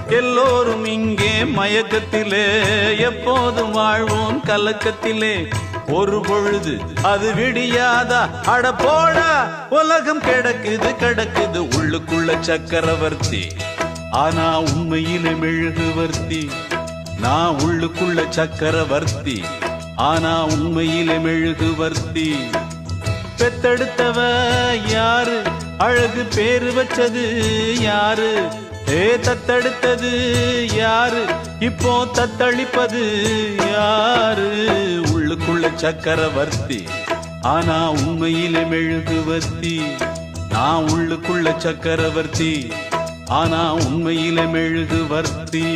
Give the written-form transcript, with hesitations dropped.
எல்லோரும் இங்கே மயக்கத்திலே, எப்போதும் வாழ்வோம் கலக்கத்திலே. ஒரு பொழுது அது விடியாதா? அட போடா, உலகம் கிடக்குது கிடக்குது உள்ளுக்குள்ள சக்கரவர்த்தி, ஆனா உண்மையிலே மெழுகுவர்த்தி. நான் உள்ளுக்குள்ள சக்கரவர்த்தி, ஆனா உண்மையிலே மெழுகுவர்த்தி. பெத்தெடுத்தவ யாரு? அழகு பேரு வச்சது யாரு? தத்தெடுத்தது யாரு? இப்போ தத்தளிப்பது யாரு? உள்ளுக்குள்ள சக்கரவர்த்தி, ஆனா உண்மையிலே மெழுகுவர்த்தி. நான் உள்ளுக்குள்ள சக்கரவர்த்தி, ஆனா உண்மையிலே மெழுகுவர்த்தி.